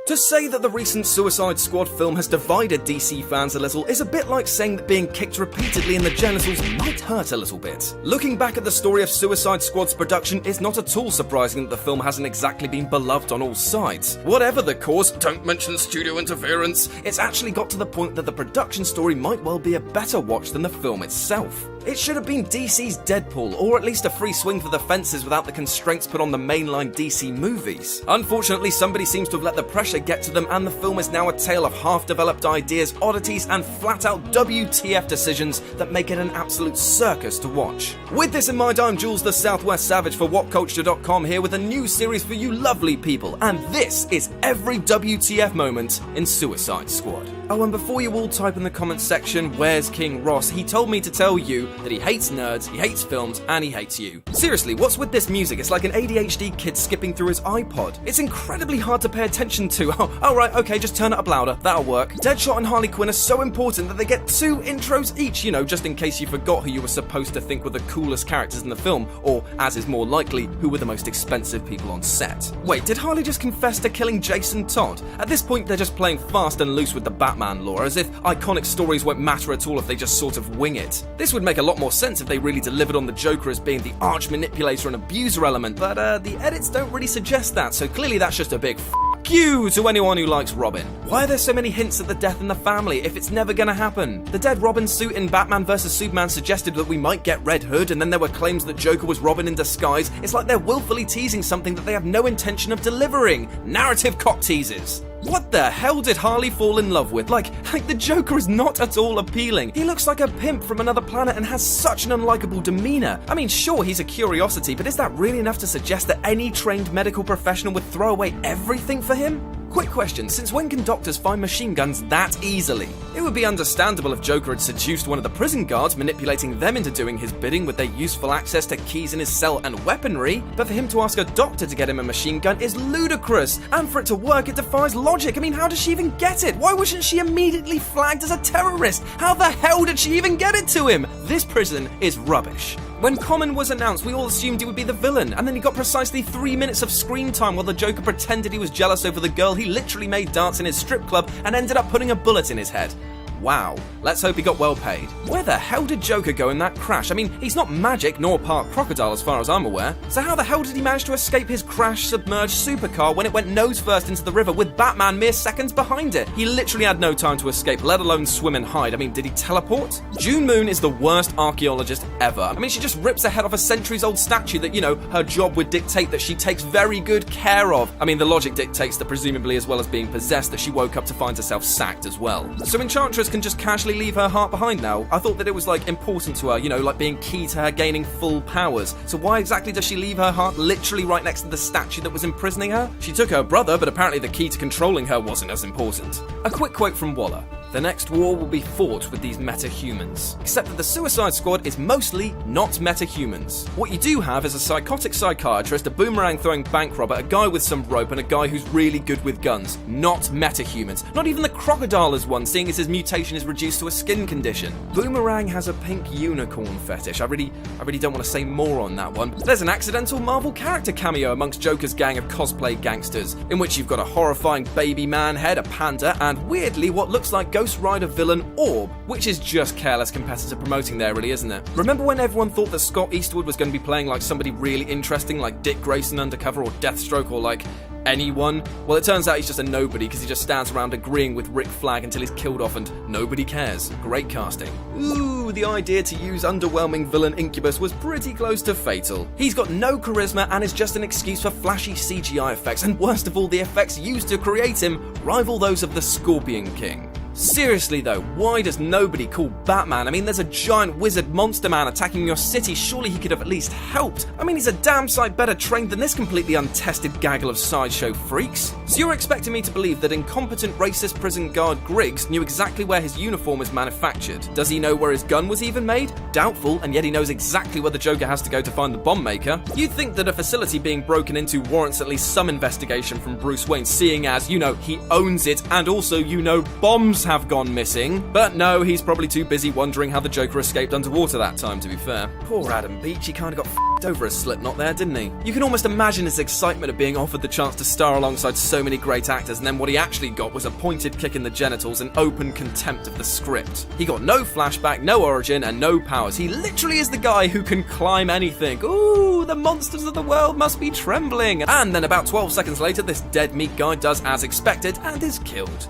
To say that the recent Suicide Squad film has divided DC fans a little is a bit like saying that being kicked repeatedly in the genitals might hurt a little bit. Looking back at the story of Suicide Squad's production, it's not at all surprising that the film hasn't exactly been beloved on all sides. Whatever the cause, don't mention studio interference, it's actually got to the point that the production story might well be a better watch than the film itself. It should have been DC's Deadpool, or at least a free swing for the fences without the constraints put on the mainline DC movies. Unfortunately, somebody seems to have let the pressure get to them, and the film is now a tale of half-developed ideas, oddities, and flat-out WTF decisions that make it an absolute circus to watch. With this in mind, I'm Jules the Southwest Savage for WhatCulture.com here with a new series for you lovely people, and this is every WTF moment in Suicide Squad. Oh, and before you all type in the comments section, where's King Ross, he told me to tell you that he hates nerds, he hates films, and he hates you. Seriously, what's with this music? It's like an ADHD kid skipping through his iPod. It's incredibly hard to pay attention to. Oh right, okay, just turn it up louder, that'll work. Deadshot and Harley Quinn are so important that they get 2 intros each, you know, just in case you forgot who you were supposed to think were the coolest characters in the film, or, as is more likely, who were the most expensive people on set. Wait, did Harley just confess to killing Jason Todd? At this point, they're just playing fast and loose with the Batman lore, as if iconic stories won't matter at all if they just sort of wing it. This would make a lot more sense if they really delivered on the Joker as being the arch manipulator and abuser element, but the edits don't really suggest that, so clearly that's just a big f*** you to anyone who likes Robin. Why are there so many hints at the death in the family if it's never gonna happen? The dead Robin suit in Batman vs Superman suggested that we might get Red Hood, and then there were claims that Joker was Robin in disguise. It's like they're willfully teasing something that they have no intention of delivering. Narrative cock teases. What the hell did Harley fall in love with? Like the Joker is not at all appealing. He looks like a pimp from another planet and has such an unlikable demeanor. I mean, sure, he's a curiosity, but is that really enough to suggest that any trained medical professional would throw away everything for him? Quick question, since when can doctors find machine guns that easily? It would be understandable if Joker had seduced one of the prison guards, manipulating them into doing his bidding with their useful access to keys in his cell and weaponry, but for him to ask a doctor to get him a machine gun is ludicrous, and for it to work, it defies logic. I mean, how does she even get it? Why wasn't she immediately flagged as a terrorist? How the hell did she even get it to him? This prison is rubbish. When Common was announced, we all assumed he would be the villain, and then he got precisely 3 minutes of screen time while the Joker pretended he was jealous over the girl he literally made dance in his strip club and ended up putting a bullet in his head. Wow, let's hope he got well paid. Where the hell did Joker go in that crash? I mean, he's not magic nor part crocodile as far as I'm aware. So how the hell did he manage to escape his crash submerged supercar when it went nose first into the river with Batman mere seconds behind it? He literally had no time to escape, let alone swim and hide. I mean, did he teleport? June Moon is the worst archaeologist ever. I mean, she just rips the head off a centuries-old statue that, you know, her job would dictate that she takes very good care of. I mean, the logic dictates that presumably as well as being possessed that she woke up to find herself sacked as well. So Enchantress can just casually leave her heart behind now? I thought that it was like important to her, you know, like being key to her gaining full powers. So why exactly does she leave her heart literally right next to the statue that was imprisoning her? She took her brother, but apparently the key to controlling her wasn't as important. A quick quote from Waller. The next war will be fought with these meta-humans. Except that the Suicide Squad is mostly not meta-humans. What you do have is a psychotic psychiatrist, a boomerang-throwing bank robber, a guy with some rope, and a guy who's really good with guns. Not meta-humans. Not even the crocodile is one, seeing as his mutation is reduced to a skin condition. Boomerang has a pink unicorn fetish. I really don't want to say more on that one. There's an accidental Marvel character cameo amongst Joker's gang of cosplay gangsters, in which you've got a horrifying baby man head, a panda, and weirdly what looks like Ghost Rider villain Orb, which is just careless competitor promoting there, really, isn't it? Remember when everyone thought that Scott Eastwood was going to be playing like somebody really interesting, like Dick Grayson Undercover or Deathstroke or like anyone? Well, it turns out he's just a nobody because he just stands around agreeing with Rick Flag until he's killed off and nobody cares. Great casting. Ooh, the idea to use underwhelming villain Incubus was pretty close to fatal. He's got no charisma and is just an excuse for flashy CGI effects, and worst of all, the effects used to create him rival those of the Scorpion King. Seriously though, why does nobody call Batman? I mean, there's a giant wizard monster man attacking your city, surely he could have at least helped. I mean, he's a damn sight better trained than this completely untested gaggle of sideshow freaks. So you're expecting me to believe that incompetent racist prison guard Griggs knew exactly where his uniform was manufactured? Does he know where his gun was even made? Doubtful, and yet he knows exactly where the Joker has to go to find the bomb maker. You'd think that a facility being broken into warrants at least some investigation from Bruce Wayne, seeing as, you know, he owns it and also, you know, bombs have gone missing. But no, he's probably too busy wondering how the Joker escaped underwater that time, to be fair. Poor Adam Beach, he kinda got f***ed over a Slipknot there, didn't he? You can almost imagine his excitement of being offered the chance to star alongside so many great actors, and then what he actually got was a pointed kick in the genitals and open contempt of the script. He got no flashback, no origin, and no powers. He literally is the guy who can climb anything. Ooh, the monsters of the world must be trembling. And then about 12 seconds later, this dead meat guy does as expected and is killed.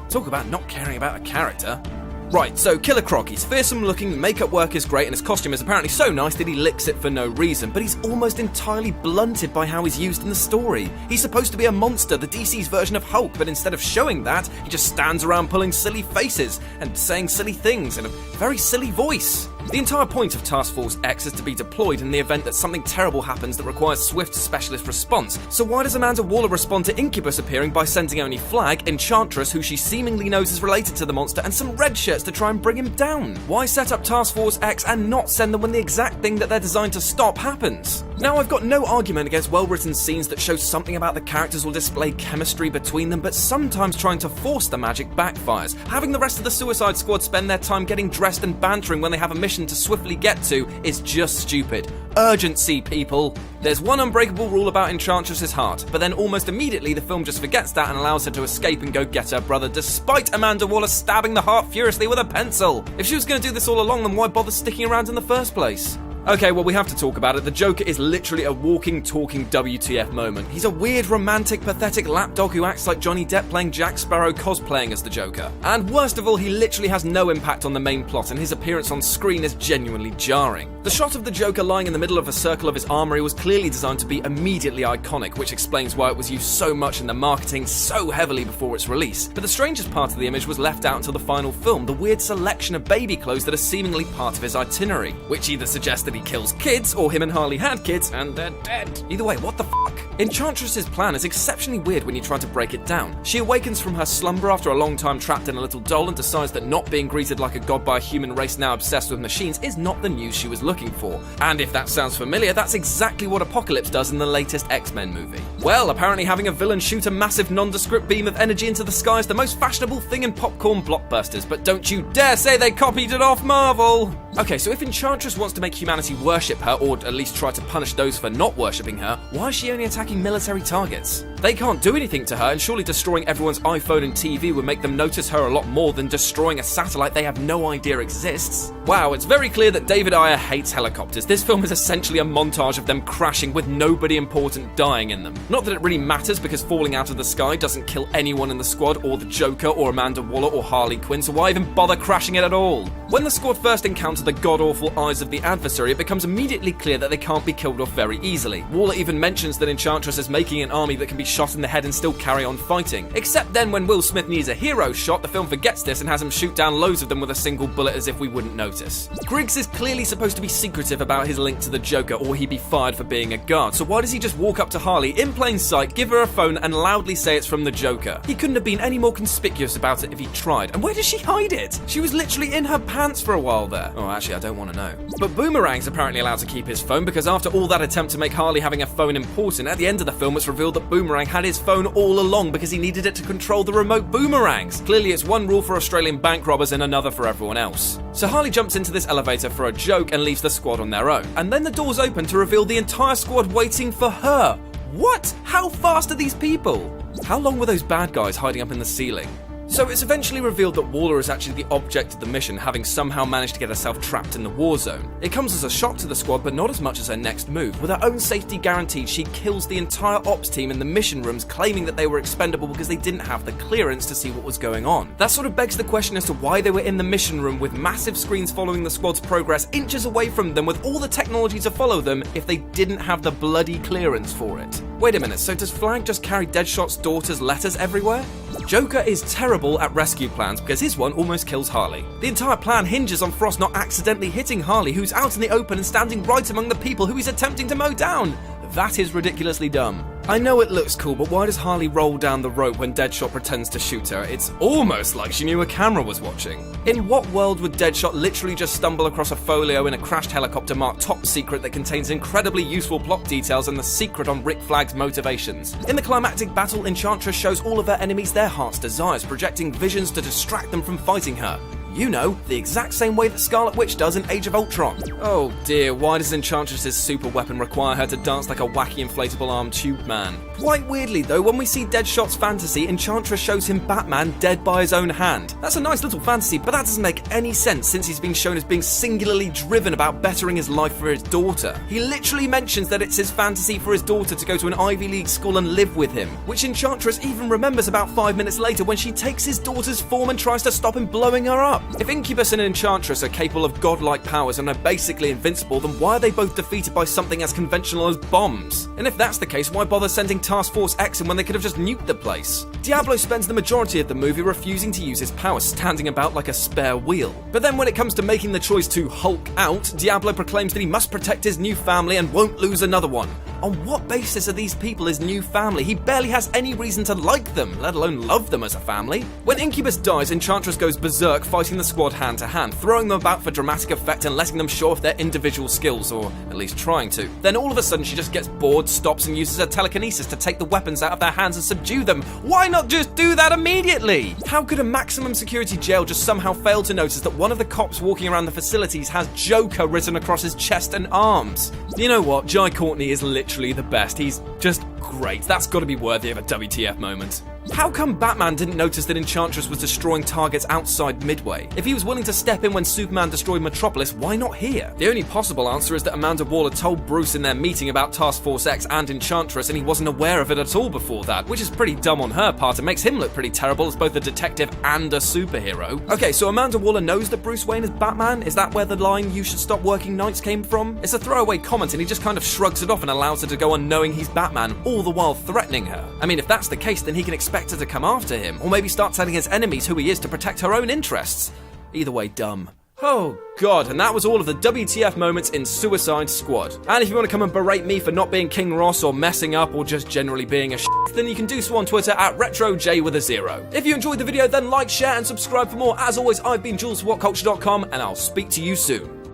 Talk about not caring about a character. Right, so Killer Croc, he's fearsome looking, the makeup work is great, and his costume is apparently so nice that he licks it for no reason, but he's almost entirely blunted by how he's used in the story. He's supposed to be a monster, the DC's version of Hulk, but instead of showing that, he just stands around pulling silly faces and saying silly things in a very silly voice. The entire point of Task Force X is to be deployed in the event that something terrible happens that requires swift specialist response. So why does Amanda Waller respond to Incubus appearing by sending only Flag, Enchantress, who she seemingly knows is related to the monster, and some red shirts to try and bring him down? Why set up Task Force X and not send them when the exact thing that they're designed to stop happens? Now, I've got no argument against well-written scenes that show something about the characters or display chemistry between them, but sometimes trying to force the magic backfires. Having the rest of the Suicide Squad spend their time getting dressed and bantering when they have a mission to swiftly get to is just stupid. Urgency, people. There's one unbreakable rule about Enchantress's heart, but then almost immediately the film just forgets that and allows her to escape and go get her brother, despite Amanda Waller stabbing the heart furiously with a pencil. If she was going to do this all along, then why bother sticking around in the first place? Okay, well, we have to talk about it. The Joker is literally a walking, talking WTF moment. He's a weird, romantic, pathetic lapdog who acts like Johnny Depp playing Jack Sparrow cosplaying as the Joker. And worst of all, he literally has no impact on the main plot, and his appearance on screen is genuinely jarring. The shot of the Joker lying in the middle of a circle of his armory was clearly designed to be immediately iconic, which explains why it was used so much in the marketing so heavily before its release. But the strangest part of the image was left out until the final film, the weird selection of baby clothes that are seemingly part of his itinerary, which either suggests that he kills kids, or him and Harley had kids, and they're dead. Either way, what the fuck? Enchantress's plan is exceptionally weird when you try to break it down. She awakens from her slumber after a long time trapped in a little doll and decides that not being greeted like a god by a human race now obsessed with machines is not the news she was looking for. And if that sounds familiar, that's exactly what Apocalypse does in the latest X-Men movie. Well, apparently having a villain shoot a massive nondescript beam of energy into the sky is the most fashionable thing in popcorn blockbusters, but don't you dare say they copied it off Marvel! Okay, so if Enchantress wants to make humanity worship her, or at least try to punish those for not worshipping her, why is she only attacking military targets? They can't do anything to her, and surely destroying everyone's iPhone and TV would make them notice her a lot more than destroying a satellite they have no idea exists. Wow, it's very clear that David Ayer hates helicopters. This film is essentially a montage of them crashing with nobody important dying in them. Not that it really matters, because falling out of the sky doesn't kill anyone in the squad, or the Joker, or Amanda Waller, or Harley Quinn, so why even bother crashing it at all? When the squad first encounter the god-awful eyes of the adversary, it becomes immediately clear that they can't be killed off very easily. Waller even mentions that Enchantress is making an army that can be shot in the head and still carry on fighting. Except then when Will Smith needs a hero shot, the film forgets this and has him shoot down loads of them with a single bullet as if we wouldn't notice. Griggs is clearly supposed to be secretive about his link to the Joker, or he'd be fired for being a guard, so why does he just walk up to Harley in plain sight, give her a phone and loudly say it's from the Joker? He couldn't have been any more conspicuous about it if he tried. And where does she hide it? She was literally in her pants for a while there. Oh, actually, I don't want to know. But Boomerang's apparently allowed to keep his phone, because after all that attempt to make Harley having a phone important, at the end of the film it's revealed that Boomerang had his phone all along because he needed it to control the remote boomerangs. Clearly it's one rule for Australian bank robbers and another for everyone else. So Harley jumps into this elevator for a joke and leaves the squad on their own. And then the doors open to reveal the entire squad waiting for her. What? How fast are these people? How long were those bad guys hiding up in the ceiling? So it's eventually revealed that Waller is actually the object of the mission, having somehow managed to get herself trapped in the war zone. It comes as a shock to the squad, but not as much as her next move. With her own safety guaranteed, she kills the entire ops team in the mission rooms, claiming that they were expendable because they didn't have the clearance to see what was going on. That sort of begs the question as to why they were in the mission room with massive screens following the squad's progress inches away from them with all the technology to follow them if they didn't have the bloody clearance for it. Wait a minute, so does Flag just carry Deadshot's daughter's letters everywhere? Joker is terrible at rescue plans because his one almost kills Harley. The entire plan hinges on Frost not accidentally hitting Harley, who's out in the open and standing right among the people who he's attempting to mow down. That is ridiculously dumb. I know it looks cool, but why does Harley roll down the rope when Deadshot pretends to shoot her? It's almost like she knew a camera was watching. In what world would Deadshot literally just stumble across a folio in a crashed helicopter marked Top Secret that contains incredibly useful plot details and the secret on Rick Flag's motivations? In the climactic battle, Enchantress shows all of her enemies their heart's desires, projecting visions to distract them from fighting her. You know, the exact same way that Scarlet Witch does in Age of Ultron. Oh dear, why does Enchantress's super weapon require her to dance like a wacky inflatable arm tube man? Quite weirdly though, when we see Deadshot's fantasy, Enchantress shows him Batman dead by his own hand. That's a nice little fantasy, but that doesn't make any sense since he's been shown as being singularly driven about bettering his life for his daughter. He literally mentions that it's his fantasy for his daughter to go to an Ivy League school and live with him, which Enchantress even remembers about 5 minutes later when she takes his daughter's form and tries to stop him blowing her up. If Incubus and Enchantress are capable of godlike powers and are basically invincible, then why are they both defeated by something as conventional as bombs? And if that's the case, why bother sending Task Force X in when they could have just nuked the place? Diablo spends the majority of the movie refusing to use his powers, standing about like a spare wheel. But then when it comes to making the choice to Hulk out, Diablo proclaims that he must protect his new family and won't lose another one. On what basis are these people his new family? He barely has any reason to like them, let alone love them as a family. When Incubus dies, Enchantress goes berserk, fighting the squad hand to hand, throwing them about for dramatic effect and letting them show off their individual skills, or at least trying to. Then all of a sudden she just gets bored, stops and uses her telekinesis to take the weapons out of their hands and subdue them. Why not just do that immediately? How could a maximum security jail just somehow fail to notice that one of the cops walking around the facilities has Joker written across his chest and arms? You know what, Jai Courtney is literally the best. He's just great. That's got to be worthy of a WTF moment. How come Batman didn't notice that Enchantress was destroying targets outside Midway? If he was willing to step in when Superman destroyed Metropolis, why not here? The only possible answer is that Amanda Waller told Bruce in their meeting about Task Force X and Enchantress and he wasn't aware of it at all before that, which is pretty dumb on her part and makes him look pretty terrible as both a detective and a superhero. Okay, so Amanda Waller knows that Bruce Wayne is Batman? Is that where the line "you should stop working nights" came from? It's a throwaway comment and he just kind of shrugs it off and allows her to go on knowing he's Batman, all the while threatening her. I mean, if that's the case, then he can expect her to come after him, or maybe start telling his enemies who he is to protect her own interests. Either way, dumb. Oh god, and that was all of the WTF moments in Suicide Squad. And if you want to come and berate me for not being King Ross or messing up or just generally being a then you can do so on Twitter at RetroJ with a 0. If you enjoyed the video, then like, share and subscribe for more. As always, I've been Jules for WhatCulture.com and I'll speak to you soon.